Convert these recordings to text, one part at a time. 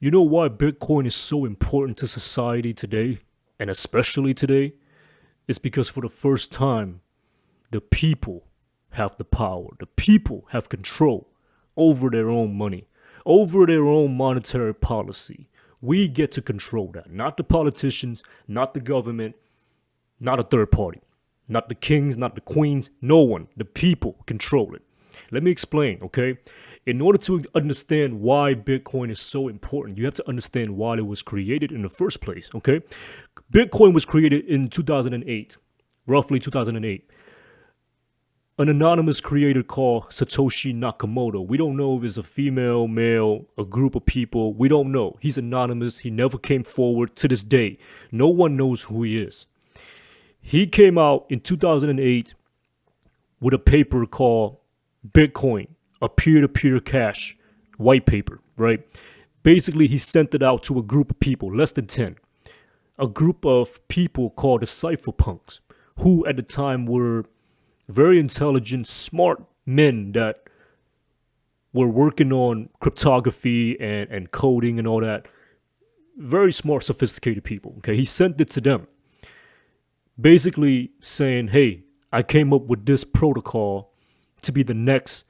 You know why Bitcoin is so important to society today, and especially today? It's because for the first time, the people have the power. The people have control over their own money, over their own monetary policy. We get to control that, not the politicians, not the government, not a third party, not the kings, not the queens, no one. The people control it. Let me explain, okay? In order to understand why Bitcoin is so important, you have to understand why it was created in the first place, okay? Bitcoin was created in 2008, roughly 2008. An anonymous creator called Satoshi Nakamoto. We don't know if it's a female, male, a group of people. We don't know. He's anonymous. He never came forward to this day. No one knows who he is. He came out in 2008 with a paper called Bitcoin, a peer-to-peer cash white paper, right? Basically, he sent it out to a group of people, less than 10. A group of people called the cypherpunks, who at the time were very intelligent, smart men that were working on cryptography and coding and all that. Very smart, sophisticated people. Okay, he sent it to them, basically saying, "Hey, I came up with this protocol to be the next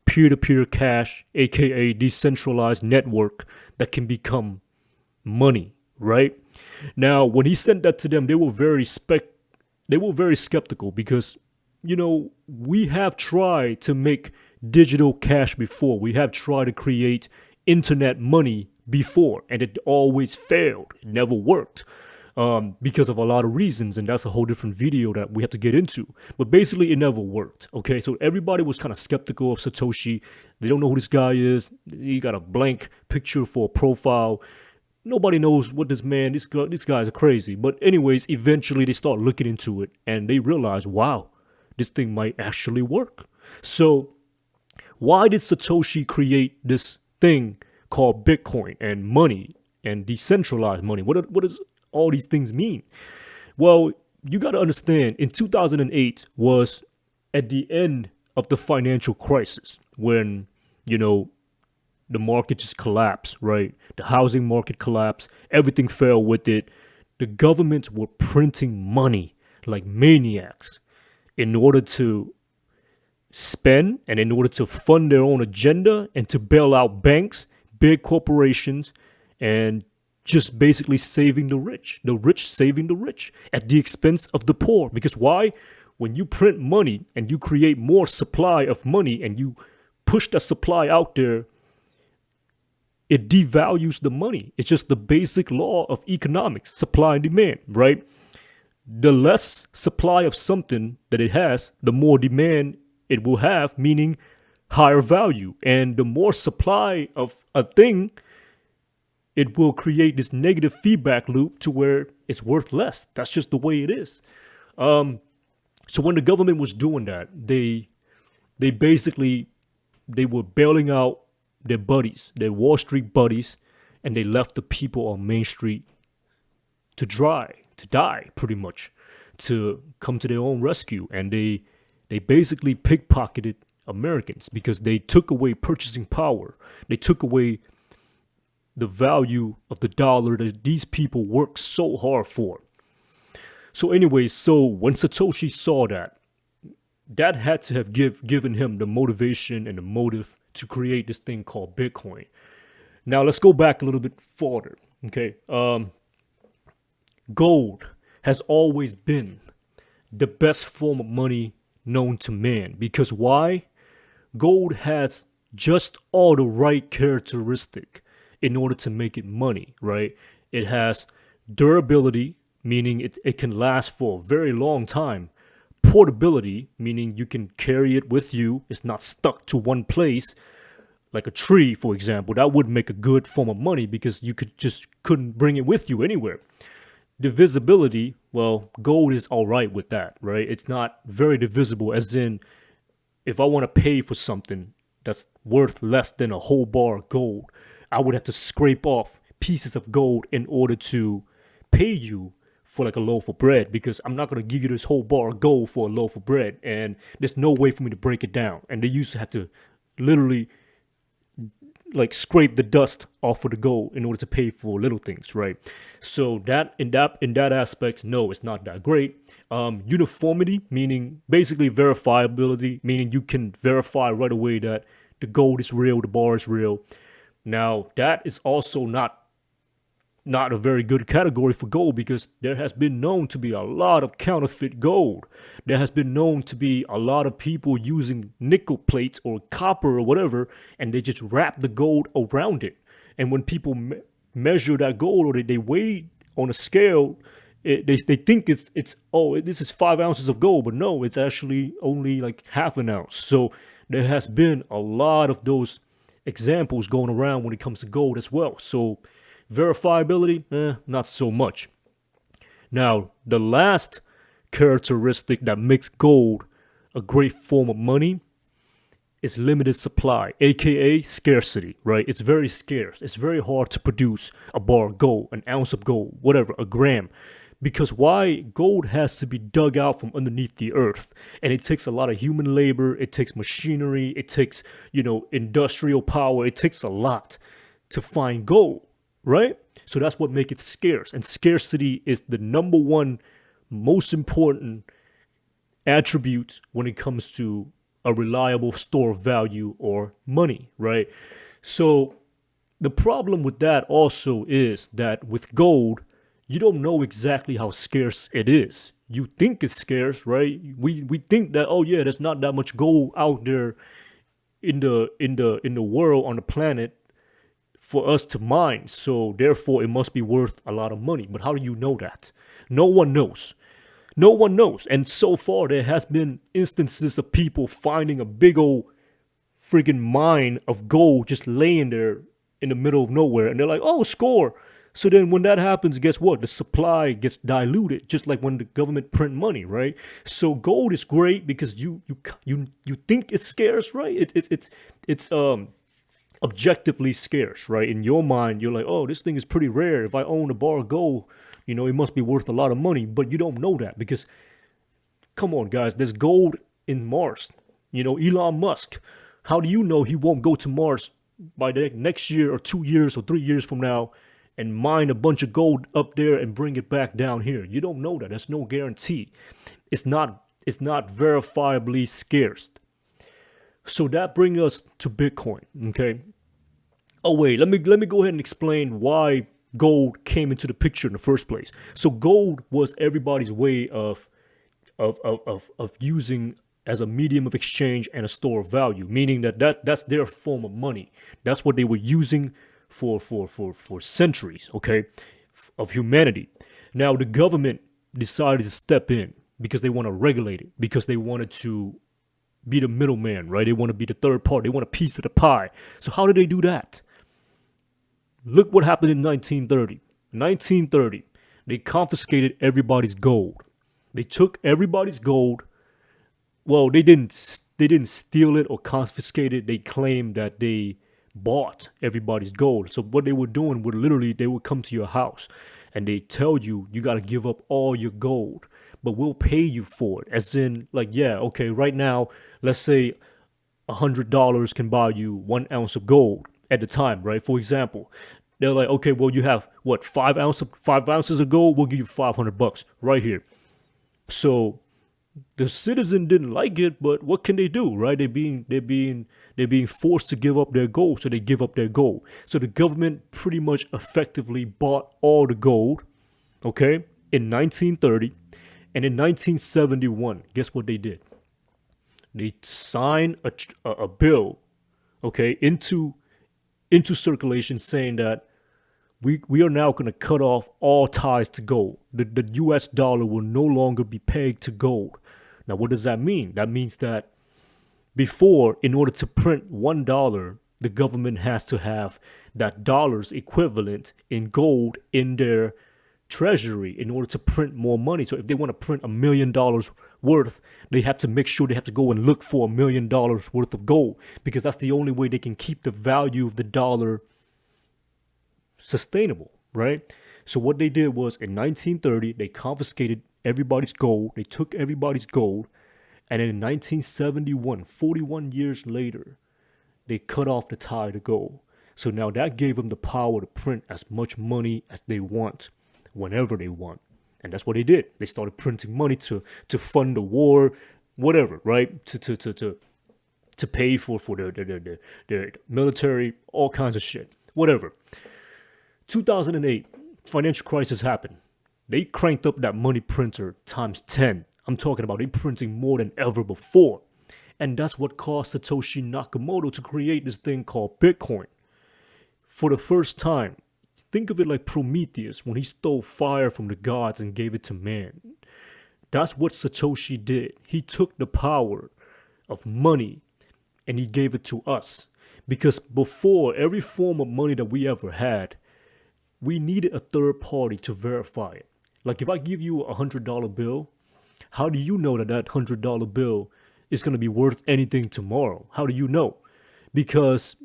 peer-to-peer cash, aka decentralized network that can become money." Right now, when he sent that to them, they were very skeptical because we have tried to make digital cash before. We have tried to create internet money before, and it always failed. It never worked because of a lot of reasons, and that's a whole different video that we have to get into. But basically, it never worked. Okay, so everybody was kind of skeptical of Satoshi. They don't know who this guy is. He got a blank picture for a profile. Nobody knows what these guys are crazy. But anyways, eventually they start looking into it, and they realize, wow, this thing might actually work. So why did Satoshi create this thing called Bitcoin and money and decentralized money? What does all these things mean? Well, you got to understand, in 2008 was at the end of the financial crisis when, the market just collapsed, right? The housing market collapsed. Everything fell with it. The governments were printing money like maniacs in order to spend and in order to fund their own agenda and to bail out banks, big corporations, and just basically saving the rich saving the rich at the expense of the poor. Because why? When you print money and you create more supply of money and you push that supply out there, it devalues the money. It's just the basic law of economics, supply and demand, right? The less supply of something that it has, the more demand it will have, meaning higher value. And the more supply of a thing, it will create this negative feedback loop to where it's worth less. That's just the way it is. So when the government was doing that, they basically they were bailing out their buddies, their Wall Street buddies, and they left the people on Main Street to die, pretty much, to come to their own rescue. And they basically pickpocketed Americans because they took away purchasing power. They took away the value of the dollar that these people worked so hard for. So anyways, so when Satoshi saw that, that had to have given him the motivation and the motive to create this thing called Bitcoin. Now let's go back a little bit further. Okay, gold has always been the best form of money known to man. Because why? Gold has just all the right characteristic in order to make it money, right? It has durability, meaning it can last for a very long time. Portability, meaning you can carry it with you. It's not stuck to one place like a tree, for example. That would make a good form of money because you couldn't bring it with you anywhere. Divisibility, well, gold is all right with that, right? It's not very divisible, as in if I want to pay for something that's worth less than a whole bar of gold, I would have to scrape off pieces of gold in order to pay you for like a loaf of bread, because I'm not going to give you this whole bar of gold for a loaf of bread, and there's no way for me to break it down. And they used to have to literally like scrape the dust off of the gold in order to pay for little things, right? So that aspect, no, it's not that great. Uniformity, meaning basically verifiability, meaning you can verify right away that the gold is real, the bar is real. Now that is also not a very good category for gold because there has been known to be a lot of counterfeit gold. There has been known to be a lot of people using nickel plates or copper or whatever, and they just wrap the gold around it. And when people measure that gold or they weigh on a scale, they think it's oh, this is 5 ounces of gold, but no, it's actually only like half an ounce. So there has been a lot of those examples going around when it comes to gold as well. So verifiability, not so much. Now, the last characteristic that makes gold a great form of money is limited supply, aka scarcity, right? It's very scarce. It's very hard to produce a bar of gold, an ounce of gold, whatever, a gram. Because why? Gold has to be dug out from underneath the earth. And it takes a lot of human labor, it takes machinery, it takes, industrial power, it takes a lot to find gold, right? So that's what makes it scarce. And scarcity is the number one most important attribute when it comes to a reliable store of value or money, right? So the problem with that also is that with gold, you don't know exactly how scarce it is. You think it's scarce, right? We think that, oh yeah, there's not that much gold out there in the world, on the planet, for us to mine. So therefore it must be worth a lot of money. But how do you know that? No one knows. No one knows. And so far there has been instances of people finding a big old freaking mine of gold just laying there in the middle of nowhere, and they're like, oh, score. So then when that happens, guess what? The supply gets diluted, just like when the government print money, right? So gold is great because you think it's scarce, right? It's objectively scarce, right? In your mind, you're like, oh, this thing is pretty rare. If I own a bar of gold, it must be worth a lot of money. But you don't know that because, come on, guys, there's gold in Mars. Elon Musk. How do you know he won't go to Mars by the next year or 2 years or 3 years from now and mine a bunch of gold up there and bring it back down here? You don't know that. There's no guarantee. It's not verifiably scarce. So that brings us to Bitcoin, okay? Oh wait, let me go ahead and explain why gold came into the picture in the first place. So gold was everybody's way of using as a medium of exchange and a store of value, meaning that's their form of money. That's what they were using for centuries, okay, of humanity. Now the government decided to step in because they want to regulate it, because they wanted to be the middleman, right? They want to be the third party. They want a piece of the pie. So how did they do that? Look what happened in 1930. 1930, they confiscated everybody's gold. They took everybody's gold. Well, they didn't steal it or confiscate it. They claimed that they bought everybody's gold. So what they were doing would literally, they would come to your house and they tell you, you got to give up all your gold, but we'll pay you for it. As in, like, yeah, okay, right now, let's say $100 can buy you 1 ounce of gold at the time, right? For example, they're like, okay, well, you have what, 5 ounces of gold? We'll give you $500 right here. So the citizen didn't like it, but what can they do, right? They're being forced to give up their gold, so they give up their gold. So the government pretty much effectively bought all the gold, okay, in 1930, and in 1971, guess what they did? They signed a bill, okay, into circulation, saying that we are now going to cut off all ties to gold. The US dollar will no longer be pegged to gold. Now, what does that mean? That means that before, in order to print $1, the government has to have that dollar's equivalent in gold in their treasury in order to print more money. So if they want to print $1 million worth, they have to make sure they have to go and look for $1 million worth of gold, because that's the only way they can keep the value of the dollar sustainable, right? So what they did was, in 1930, they confiscated everybody's gold. They took everybody's gold. And in 1971, 41 years later, they cut off the tie to gold. So now that gave them the power to print as much money as they want, whenever they want. And that's what they did. They started printing money to fund the war, whatever, right? To pay for their military, all kinds of shit, whatever. 2008, financial crisis happened. They cranked up that money printer times 10. I'm talking about they printing more than ever before. And that's what caused Satoshi Nakamoto to create this thing called Bitcoin. For the first time, think of it like Prometheus when he stole fire from the gods and gave it to man. That's what Satoshi did. He took the power of money and he gave it to us. Because before, every form of money that we ever had, we needed a third party to verify it. Like if I give you $100 bill, how do you know that that $100 bill is going to be worth anything tomorrow? How do you know? Because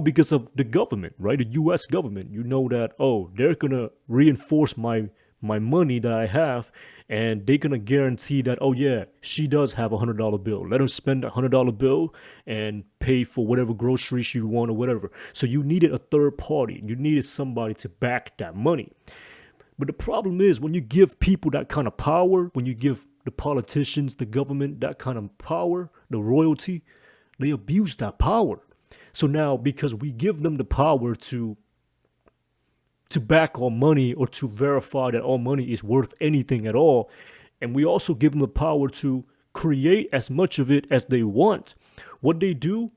because of the government, right? The US government. You know that, oh, they're going to reinforce my money that I have, and they're going to guarantee that, oh yeah, she does have $100 bill. Let her spend a $100 bill and pay for whatever groceries she want or whatever. So you needed a third party. You needed somebody to back that money. But the problem is when you give people that kind of power, when you give the politicians, the government that kind of power, the royalty, they abuse that power. So now because we give them the power to back our money or to verify that our money is worth anything at all, and we also give them the power to create as much of it as they want, what they do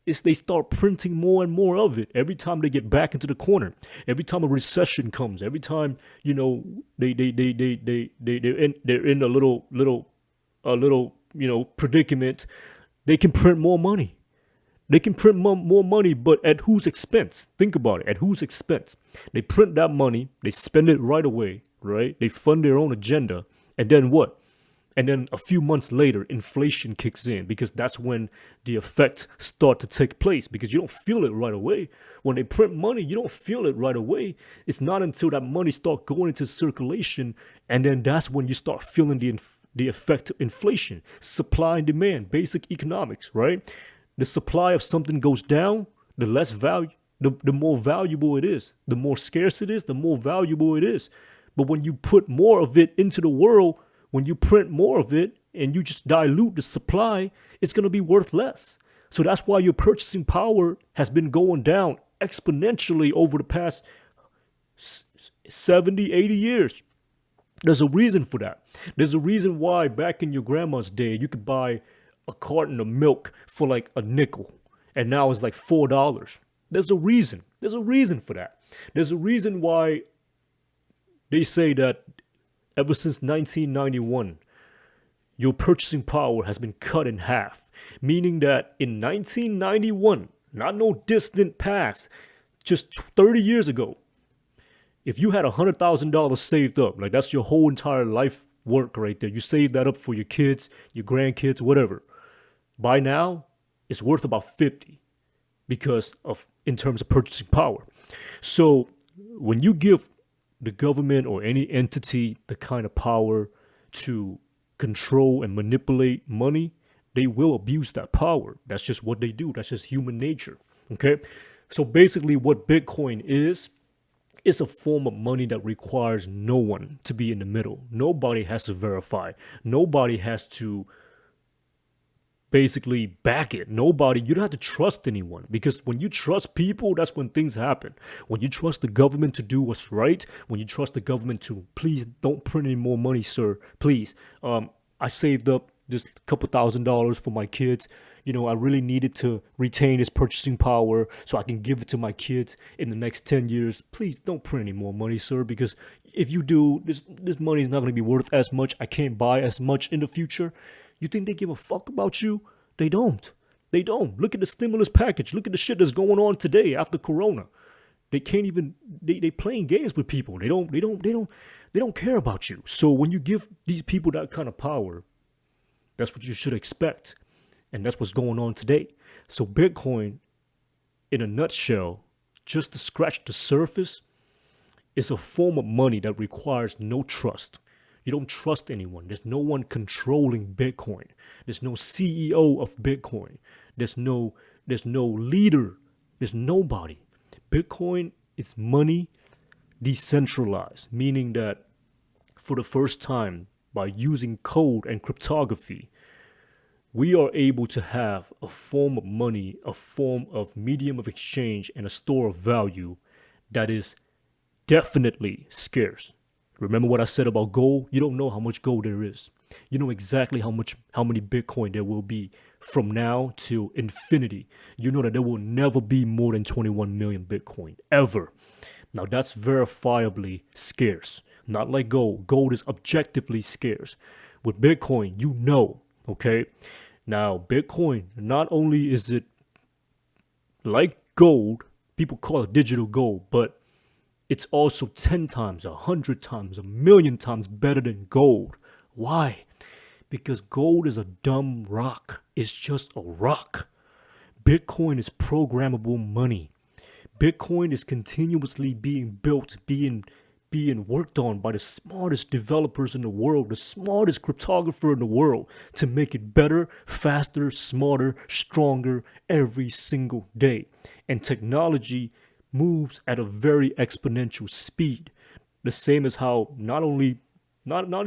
is they start printing more and more of it every time they get back into the corner. Every time a recession comes, every time, you know, they're in a little predicament, they can print more money. They can print more money, but at whose expense? Think about it. At whose expense? They print that money, they spend it right away, right? They fund their own agenda, and then what? And then a few months later, inflation kicks in because that's when the effects start to take place because you don't feel it right away. When they print money, you don't feel it right away. It's not until that money starts going into circulation, and then that's when you start feeling the effect of inflation. Supply and demand, basic economics, right? The supply of something goes down, the less value, the more valuable it is. The more scarce it is, the more valuable it is. But when you put more of it into the world, when you print more of it and you just dilute the supply, it's going to be worth less. So that's why your purchasing power has been going down exponentially over the past 70, 80 years. There's a reason for that. There's a reason why back in your grandma's day, you could buy a carton of milk for like a nickel, and now it's like $4. There's a reason. There's a reason for that. There's a reason why they say that ever since 1991, your purchasing power has been cut in half, meaning that in 1991, not no distant past, just 30 years ago, if you had $100,000 saved up, like that's your whole entire life work right there, you saved that up for your kids, your grandkids, whatever. By now, it's worth about 50 because of in terms of purchasing power. So when you give the government or any entity the kind of power to control and manipulate money, they will abuse that power. That's just what they do. That's just human nature. Okay? So basically what Bitcoin is a form of money that requires no one to be in the middle. Nobody has to verify. Nobody has to basically back it. Nobody, you don't have to trust anyone, because when you trust people, that's when things happen. When you trust the government to do what's right, when you trust the government to, please don't print any more money, sir, please. I saved up just a couple $1,000s for my kids. You know, I really needed to retain this purchasing power so I can give it to my kids in the next 10 years. Please don't print any more money, sir, because if you do, this money is not going to be worth as much. I can't buy as much in the future. You think they give a fuck about you? They don't. They don't. Look at the stimulus package. Look at the shit that's going on today after Corona. They can't even. They playing games with people. They don't care about you. So when you give these people that kind of power, that's what you should expect, and that's what's going on today. So Bitcoin, in a nutshell, just to scratch the surface, is a form of money that requires no trust. You don't trust anyone. There's no one controlling Bitcoin. There's no CEO of Bitcoin. There's no leader There's nobody. Bitcoin is money decentralized, meaning that for the first time, by using code and cryptography, we are able to have a form of money, a form of medium of exchange, and a store of value that is definitely scarce. Remember what I said about gold? You don't know how much gold there is. You know exactly how many Bitcoin there will be from now till infinity. You know that there will never be more than 21 million Bitcoin ever. Now that's verifiably scarce. Not like gold. Gold is objectively scarce. With Bitcoin, you know, okay? Now, Bitcoin, not only is it like gold, people call it digital gold, but it's also 10 times, 100 times, a million times better than gold. Why? Because gold is a dumb rock. It's just a rock. Bitcoin is programmable money. Bitcoin is continuously being built, being worked on by the smartest developers in the world, the smartest cryptographer in the world to make it better, faster, smarter, stronger every single day. And technology moves at a very exponential speed. The same as how not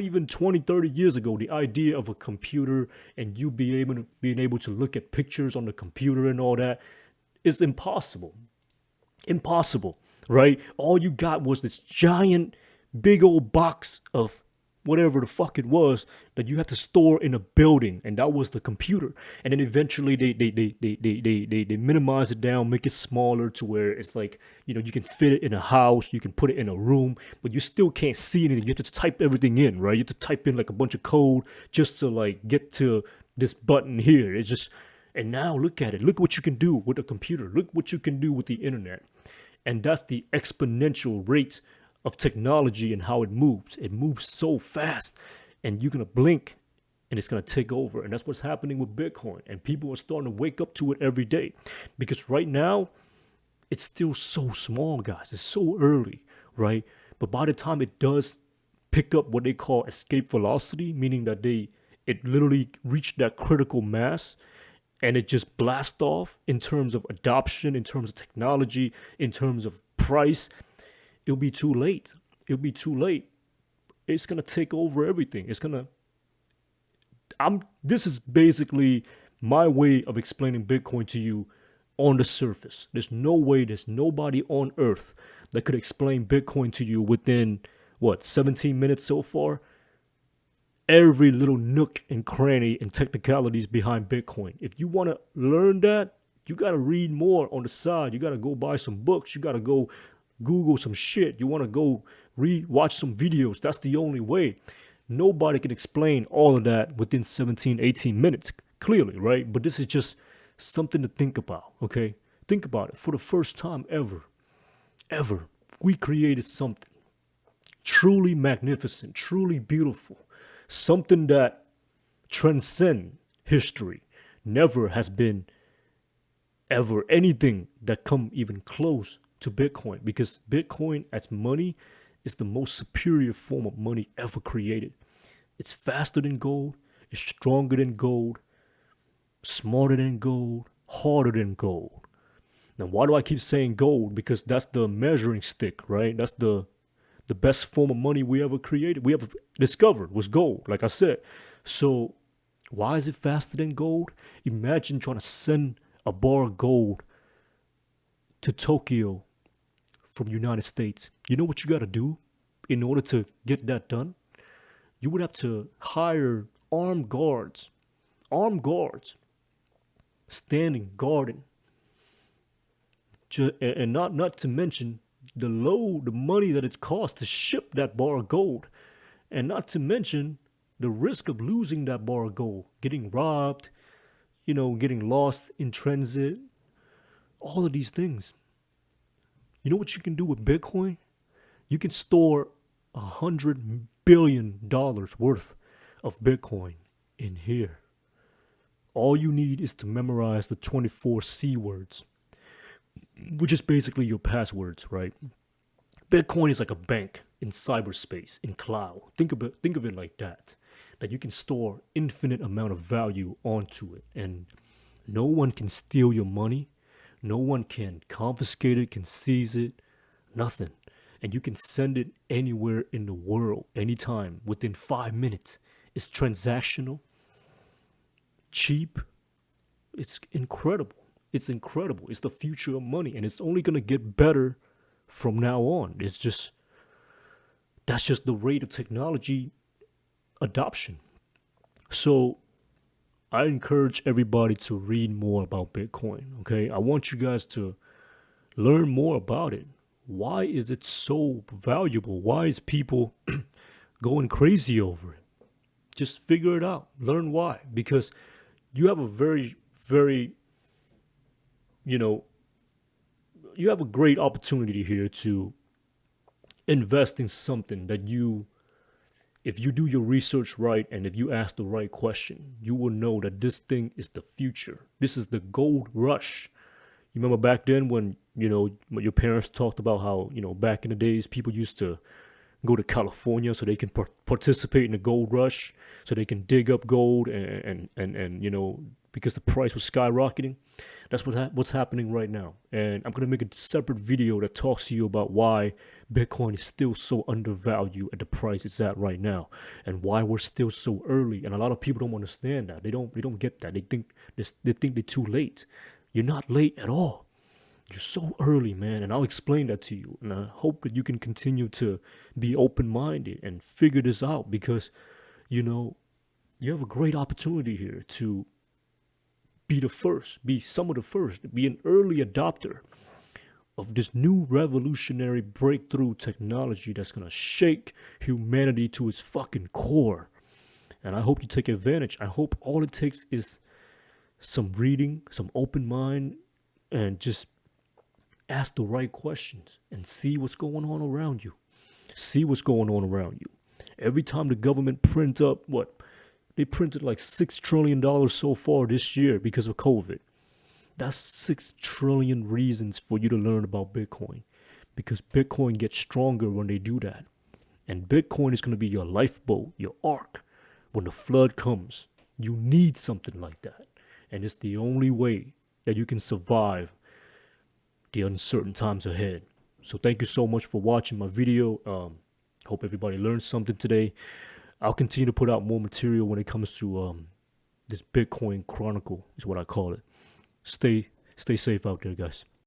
even 20, 30 years ago, the idea of a computer and you being able to look at pictures on the computer and all that is impossible. Impossible, right? All you got was this giant, big old box of whatever the fuck it was that you had to store in a building, and that was the computer. And then eventually they minimize it down, make it smaller to where it's like, you know, you can fit it in a house, you can put it in a room, but you still can't see anything. You have to type everything in, right? You have to type in like a bunch of code just to like get to this button here. It's just, and now look at it. Look what you can do with a computer. Look what you can do with the internet. And that's the exponential rate of technology and how it moves. It moves so fast, and you're going to blink and it's going to take over. And that's what's happening with Bitcoin. And people are starting to wake up to it every day, because right now it's still so small, guys. It's so early, right? But by the time it does pick up what they call escape velocity, meaning that it literally reached that critical mass, and it just blasts off in terms of adoption, in terms of technology, in terms of price, it'll be too late. It'll be too late. It's going to take over everything. This is basically my way of explaining Bitcoin to you on the surface. There's nobody on earth that could explain Bitcoin to you within, 17 minutes so far? Every little nook and cranny and technicalities behind Bitcoin. If you want to learn that, you got to read more on the side. You got to go buy some books. You got to go Google some shit. You want to go watch some videos. That's the only way. Nobody can explain all of that within 17, 18 minutes, clearly, right? But this is just something to think about, okay? Think about it. For the first time ever, we created something truly magnificent, truly beautiful. Something that transcends history. Never has been ever anything that come even close to Bitcoin, because Bitcoin as money is the most superior form of money ever created. It's faster than gold, it's stronger than gold, smarter than gold, harder than gold. Now, why do I keep saying gold? Because that's the measuring stick, right? That's the best form of money we ever created, we ever discovered, was gold, like I said. So why is it faster than gold? Imagine trying to send a bar of gold to Tokyo from United States. You know what you got to do in order to get that done? You would have to hire armed guards, standing guarding, and not to mention the money that it costs to ship that bar of gold, and not to mention the risk of losing that bar of gold, getting robbed, getting lost in transit, all of these things. You know what you can do with Bitcoin? You can store $100 billion worth of Bitcoin in here. All you need is to memorize the 24 C words, which is basically your passwords, right? Bitcoin is like a bank in cyberspace, in cloud. Think of it like that. That you can store infinite amount of value onto it, and no one can steal your money. No one can confiscate it, can seize it, nothing. And you can send it anywhere in the world, anytime, within 5 minutes. It's transactional, cheap. It's incredible. It's incredible. It's the future of money, and it's only gonna get better from now on. It's just that's just the rate of technology adoption. So I encourage everybody to read more about Bitcoin. Okay, I want you guys to learn more about it. Why is it so valuable? Why is people going crazy over it? Just figure it out. Learn why. Because you have a very, you know, you have a great opportunity here to invest in something that if you do your research right and if you ask the right question, you will know that this thing is the future. This is the gold rush. You remember back then when, your parents talked about how, back in the days, people used to go to California so they can participate in the gold rush, so they can dig up gold and because the price was skyrocketing. That's what's happening right now. And I'm going to make a separate video that talks to you about why Bitcoin is still so undervalued at the price it's at right now, and why we're still so early. And a lot of people don't understand that. They don't get that. They think they're too late. You're not late at all. You're so early, man. And I'll explain that to you. And I hope that you can continue to be open-minded and figure this out, because, you have a great opportunity here to be the first, be some of the first, be an early adopter of this new revolutionary breakthrough technology that's going to shake humanity to its fucking core. And I hope you take advantage. I hope all it takes is some reading, some open mind, and just ask the right questions and see what's going on around you. See what's going on around you. Every time the government prints up, they printed like $6 trillion so far this year because of COVID. That's 6 trillion reasons for you to learn about Bitcoin, because Bitcoin gets stronger when they do that. And Bitcoin is going to be your lifeboat, your ark. When the flood comes, you need something like that. And it's the only way that you can survive the uncertain times ahead. So thank you so much for watching my video. Hope everybody learned something today. I'll continue to put out more material when it comes to this Bitcoin Chronicle, is what I call it. Stay safe out there, guys.